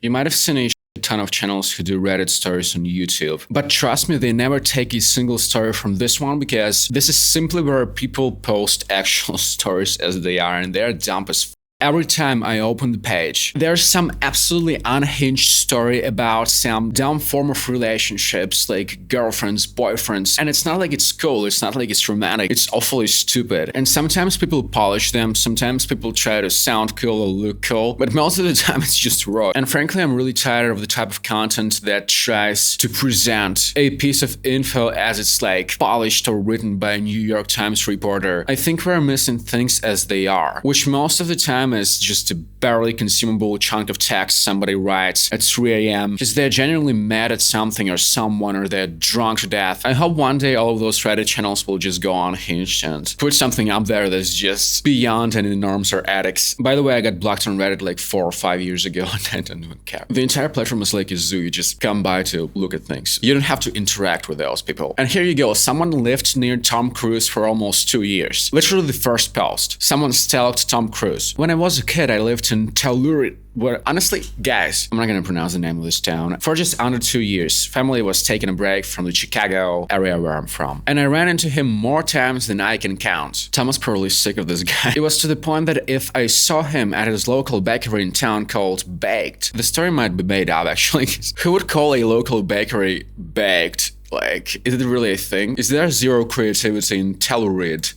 You might have seen a ton of channels who do Reddit stories on YouTube, but trust me, they never take a single story from this one because this is simply where people post actual stories as they are, and they're dumb as f. Every time I open the page, there's some absolutely unhinged story about some dumb form of relationships, like girlfriends, boyfriends, and it's not like it's cool, it's not like it's romantic, it's awfully stupid. And sometimes people polish them, sometimes people try to sound cool or look cool, but most of the time it's just raw. And frankly, I'm really tired of the type of content that tries to present a piece of info as it's like polished or written by a New York Times reporter. I think we're missing things as they are, which most of the time is just a barely consumable chunk of text somebody writes at 3 a.m. because they're genuinely mad at something or someone, or they're drunk to death. I hope one day all of those Reddit channels will just go unhinged and put something up there that's just beyond any norms or ethics. By the way, I got blocked on Reddit like 4 or 5 years ago and I don't even care. The entire platform is like a zoo. You just come by to look at things. You don't have to interact with those people. And here you go. Someone lived near Tom Cruise for almost 2 years. Literally the first post. Someone stalked Tom Cruise. When I was a kid, I lived in Telluride, where honestly, guys, I'm not gonna pronounce the name of this town. For just under 2 years, family was taking a break from the Chicago area where I'm from. And I ran into him more times than I can count. Tom was probably sick of this guy. It was to the point that if I saw him at his local bakery in town called Baked, the story might be made up actually. Who would call a local bakery Baked? Like, is it really a thing? Is there zero creativity in Telluride?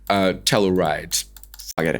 Telluride.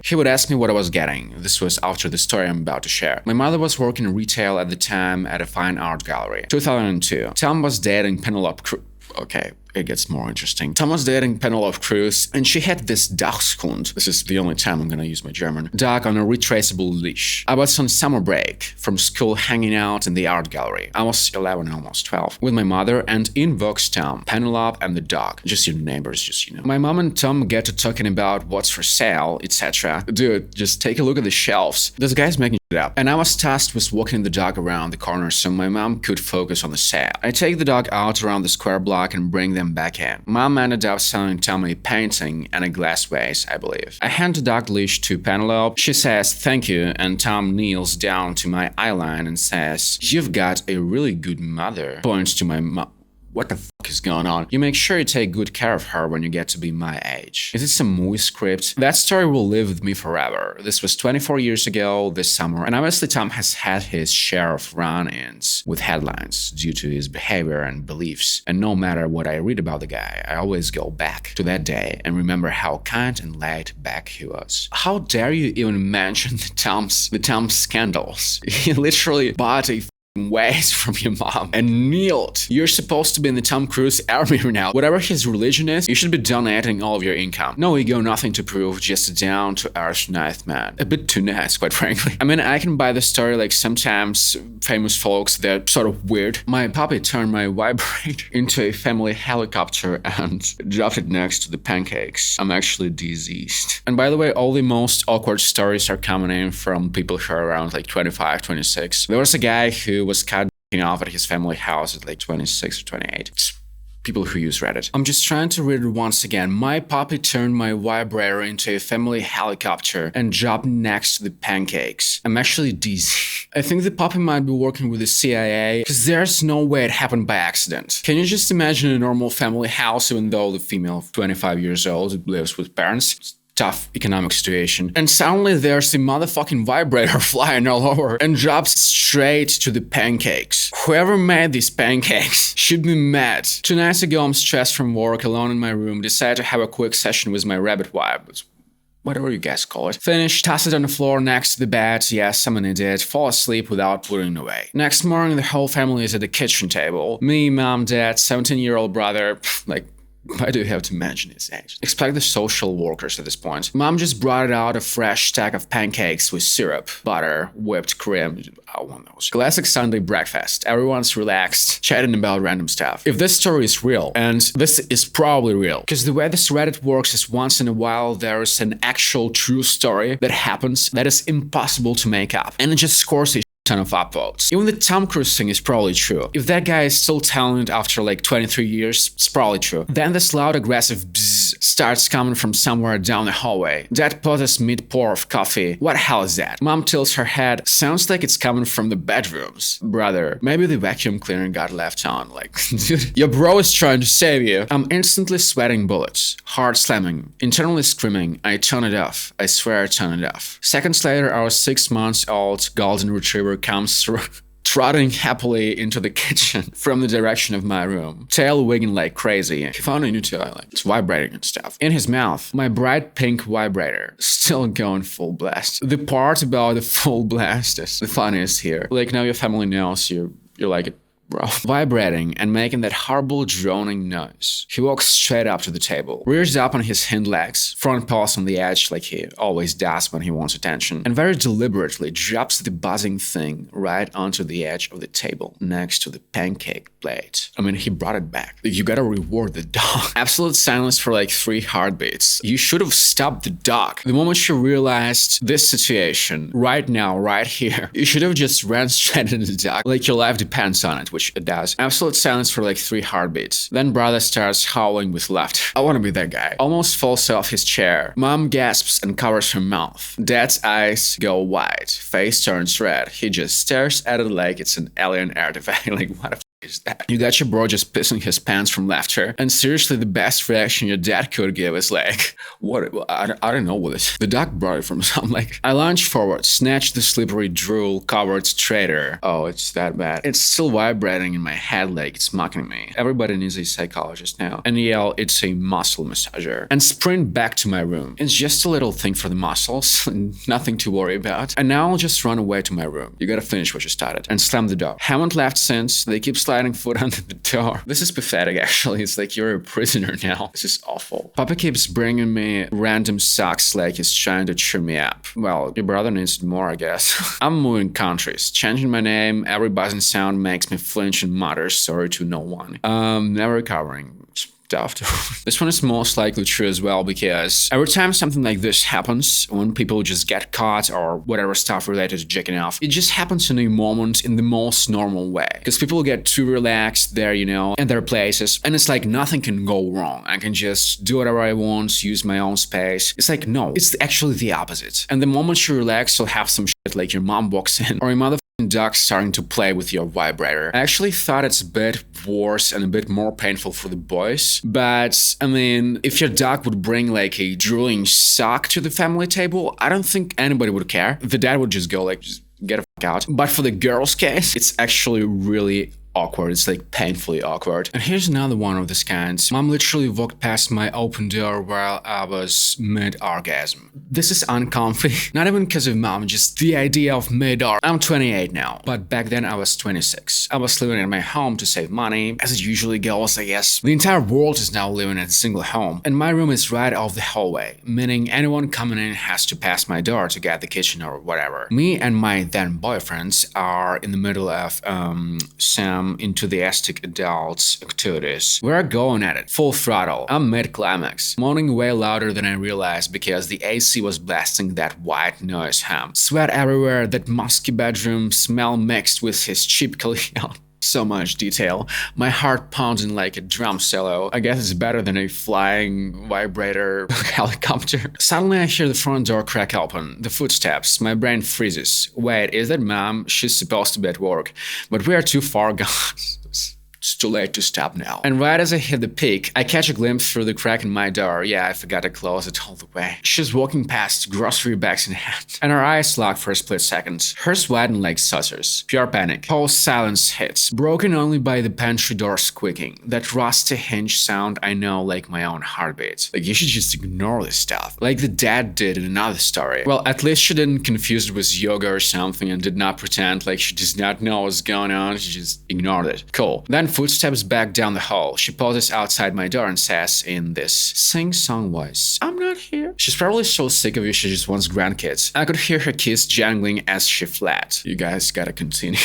He would ask me what I was getting. This was after the story I'm about to share. My mother was working in retail at the time at a fine art gallery. 2002. Tom was dating Penelope Cruz. Okay, it gets more interesting. Tom was dating Penelope Cruz, and she had this Dachshund. This is the only time I'm gonna use my German. Dog on a retraceable leash. I was on summer break from school hanging out in the art gallery. I was 11, almost 12, with my mother, and in walks Tom, Penelope, and the dog. Just your neighbors, just, you know. My mom and Tom get to talking about what's for sale, etc. Dude, just take a look at the shelves. This guy's making shit up. And I was tasked with walking the dog around the corner so my mom could focus on the sale. I take the dog out around the square block and bring them back in. Mom ended up selling Tom a painting and a glass vase, I believe. I hand the dog leash to Penelope. She says thank you, and Tom kneels down to my eyeline and says, "You've got a really good mother." Points to my mom. What the fuck is going on? You make sure you take good care of her when you get to be my age. Is it some movie script? That story will live with me forever. This was 24 years ago this summer, and obviously Tom has had his share of run-ins with headlines due to his behavior and beliefs. And no matter what I read about the guy, I always go back to that day and remember how kind and laid back he was. How dare you even mention the Tom scandals? He literally bought a ways from your mom and kneeled. You're supposed to be in the Tom Cruise army now. Whatever his religion is, you should be donating all of your income. No ego, nothing to prove, just a down-to-earth nice man. A bit too nice, quite frankly. I mean, I can buy the story like sometimes famous folks, they're sort of weird. My puppy turned my vibrator into a family helicopter and dropped it next to the pancakes. I'm actually diseased. And by the way, all the most awkward stories are coming in from people who are around like 25, 26. There was a guy who was caught off at his family house at like 26 or 28. It's people who use Reddit. I'm just trying to read it once again. My puppy turned my vibrator into a family helicopter and dropped next to the pancakes. I'm actually dizzy. I think the puppy might be working with the CIA because there's no way it happened by accident. Can you just imagine a normal family house, even though the female, 25 years old, lives with parents? Tough economic situation. And suddenly there's the motherfucking vibrator flying all over and drops straight to the pancakes. Whoever made these pancakes should be mad. 2 nights ago, I'm stressed from work, alone in my room, decided to have a quick session with my rabbit wife. Whatever you guys call it. Finish, toss it on the floor next to the bed. Yes, I'm an idiot. Fall asleep without putting it away. Next morning, the whole family is at the kitchen table. Me, mom, dad, 17-year-old brother, like, why do you have to mention his age? Expect the social workers at this point. Mom just brought out a fresh stack of pancakes with syrup, butter, whipped cream. I want those. Classic Sunday breakfast. Everyone's relaxed, chatting about random stuff. If this story is real, and this is probably real, because the way this Reddit works is once in a while there is an actual true story that happens that is impossible to make up, and it just scores a ton of upvotes. Even the Tom Cruise thing is probably true. If that guy is still talented after like 23 years, it's probably true. Then this loud aggressive bzzz starts coming from somewhere down the hallway. Dad pauses mid-pour of coffee. What hell is that? Mom tilts her head. Sounds like it's coming from the bedrooms. Brother, maybe the vacuum cleaner got left on. Like, dude, your bro is trying to save you. I'm instantly sweating bullets. Heart slamming. Internally screaming. I turn it off. I swear I turn it off. Seconds later, our 6-month-old golden retriever comes through. Trotting happily into the kitchen from the direction of my room, tail wigging like crazy. He found a new toy, like it's vibrating and stuff. In his mouth, my bright pink vibrator, still going full blast. The part about the full blast is the funniest here. Like now your family knows you're like it. Bro. Vibrating and making that horrible droning noise. He walks straight up to the table, rears up on his hind legs, front paws on the edge like he always does when he wants attention, and very deliberately drops the buzzing thing right onto the edge of the table next to the pancake plate. I mean, he brought it back. You gotta reward the dog. Absolute silence for like 3 heartbeats. You should have stopped the dog. The moment you realized this situation, right now, right here, you should have just ran straight into the dog. Like your life depends on it, which it does. Absolute silence for like 3 heartbeats. Then brother starts howling with laughter. I wanna be that guy. Almost falls off his chair. Mom gasps and covers her mouth. Dad's eyes go wide. Face turns red. He just stares at it like it's an alien artifact. Like, what the f is that? You got your bro just pissing his pants from laughter. And seriously, the best reaction your dad could give is like, what? I don't know what it is. The dog brought it from some. Like, I lunge forward, snatch the slippery drool-covered traitor. Oh, it's that bad. It's still vibrating in my head like it's mocking me. Everybody needs a psychologist now. And yell, it's a muscle massager. And sprint back to my room. It's just a little thing for the muscles. Nothing to worry about. And now I'll just run away to my room. You gotta finish what you started. And slam the door. Haven't left since. They keep sliding foot under the door. This is pathetic, actually. It's like you're a prisoner now. This is awful. Papa keeps bringing me random socks like he's trying to cheer me up. Well, your brother needs more, I guess. I'm moving countries. Changing my name, every buzzing sound makes me flinch and mutter sorry to no one. Never recovering. This one is most likely true as well, because every time something like this happens, when people just get caught or whatever stuff related to jacking off, it just happens in a moment in the most normal way. Because people get too relaxed there, you know, in their places, and it's like nothing can go wrong. I can just do whatever I want, use my own space. It's like, no, it's actually the opposite. And the moment you relax, you'll have some shit like your mom walks in, or your mother dog starting to play with your vibrator. I actually thought it's a bit worse and a bit more painful for the boys, but I mean, if your dog would bring like a drooling sock to the family table, I don't think anybody would care. The dad would just go like, just get a f out. But for the girl's case, it's actually really awkward. It's like painfully awkward. And here's another one of this kind. Mom literally walked past my open door while I was mid-orgasm. This is uncomfy. Not even because of mom, just the idea of mid-orgasm. I'm 28 now, but back then I was 26. I was living at my home to save money, as it usually goes, I guess. The entire world is now living in a single home, and my room is right off the hallway, meaning anyone coming in has to pass my door to get the kitchen or whatever. Me and my then boyfriends are in the middle of some enthusiastic adults activities. We're going at it, full throttle. I'm mid-climax, moaning way louder than I realized because the AC was blasting that white noise hum. Sweat everywhere, that musky bedroom smell mixed with his cheap cologne. So much detail. My heart pounding like a drum solo. I guess it's better than a flying vibrator helicopter. Suddenly I hear the front door crack open. The footsteps. My brain freezes. Wait, is that mom? She's supposed to be at work. But we are too far gone. It's too late to stop now. And right as I hit the peak, I catch a glimpse through the crack in my door. Yeah, I forgot to close it all the way. She's walking past, grocery bags in hand, and her eyes lock for a split second. Hers widen like saucers. Pure panic. Whole silence hits, broken only by the pantry door squeaking. That rusty hinge sound I know like my own heartbeat. Like, you should just ignore this stuff. Like the dad did in another story. Well, at least she didn't confuse it with yoga or something and did not pretend like she does not know what's going on. She just ignored it. Cool. Then footsteps back down the hall. She pauses outside my door and says in this sing-song voice, "I'm not here." She's probably so sick of you she just wants grandkids. I could hear her keys jangling as she fled. You guys gotta continue.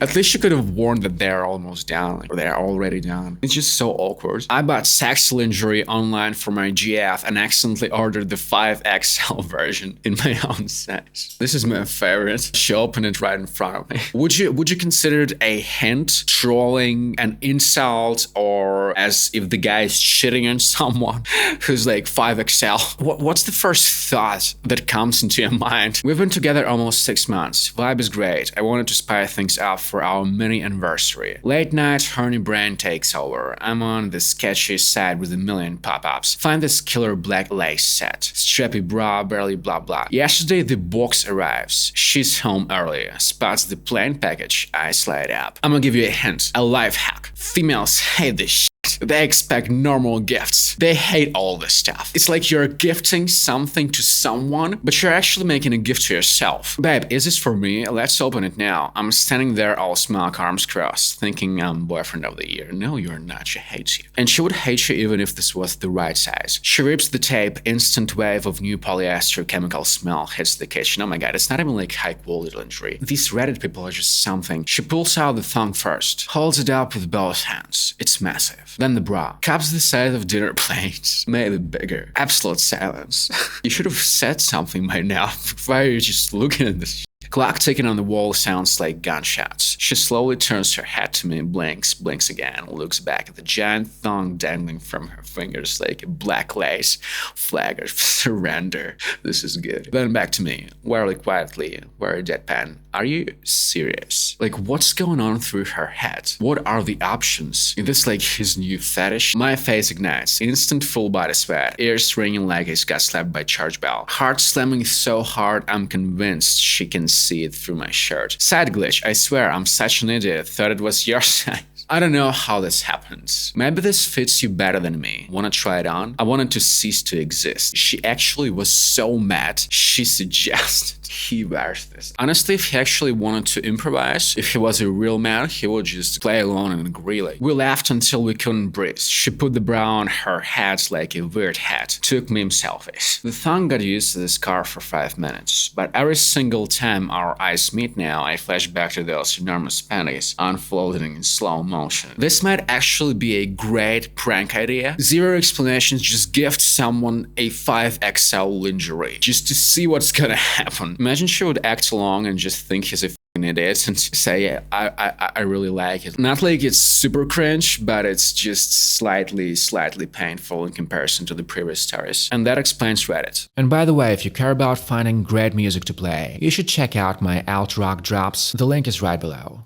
At least she could have warned that they're almost down, or they're already down. It's just so awkward. I bought sex lingerie online for my GF and accidentally ordered the 5XL version in my own size. This is my favorite. She opened it right in front of me. Would you consider it a hint, trolling, and an insult or as if the guy is cheating on someone who's like 5XL. What's the first thought that comes into your mind? We've been together almost 6 months. Vibe is great. I wanted to spice things up for our mini anniversary. Late night, horny brain takes over. I'm on the sketchy side with a million pop-ups. Find this killer black lace set. Strappy bra, barely blah blah. Yesterday the box arrives. She's home early. Spots the plain package. I slide up. I'm gonna give you a hint. A life hack. Females hate this shit. They expect normal gifts. They hate all this stuff. It's like you're gifting something to someone, but you're actually making a gift to yourself. Babe, is this for me? Let's open it now. I'm standing there all smock, arms crossed, thinking I'm boyfriend of the year. No, you're not. She hates you. And she would hate you even if this was the right size. She rips the tape. Instant wave of new polyester chemical smell hits the kitchen. Oh my god, it's not even like high quality lingerie. These Reddit people are just something. She pulls out the thong first, holds it up with both hands. It's massive. Then the bra. Cups the size of dinner plates. Maybe bigger. Absolute silence. You should have said something by now. Why are you just looking at this? Clock ticking on the wall sounds like gunshots. She slowly turns her head to me, blinks again, looks back at the giant thong dangling from her fingers like a black lace flag of surrender. This is good. Then back to me, very quietly, very deadpan. Are you serious? Like, what's going on through her head? What are the options? Is this like his new fetish? My face ignites. Instant full body sweat. Ears ringing like he's got slapped by charge bell. Heart slamming so hard I'm convinced she can see it through my shirt. Side glitch, I swear I'm such an idiot. Thought it was your size. I don't know how this happens. Maybe this fits you better than me. Wanna try it on? I wanted to cease to exist. She actually was so mad, she suggested he wears this. Honestly, if he actually wanted to improvise, if he was a real man, he would just play along and agree. Like, we laughed until we couldn't breathe. She put the bra on her head like a weird hat. Took meme selfies. The thong got used to the scarf for 5 minutes, but every single time our eyes meet now, I flash back to those enormous panties unfolding in slow motion. This might actually be a great prank idea. Zero explanations, just gift someone a 5XL lingerie just to see what's gonna happen. Imagine she would act along and just think he's a idiot and say, yeah, I really like it. Not like it's super cringe, but it's just slightly painful in comparison to the previous stories. And that explains Reddit. And by the way, if you care about finding great music to play, you should check out my alt rock drops. The link is right below.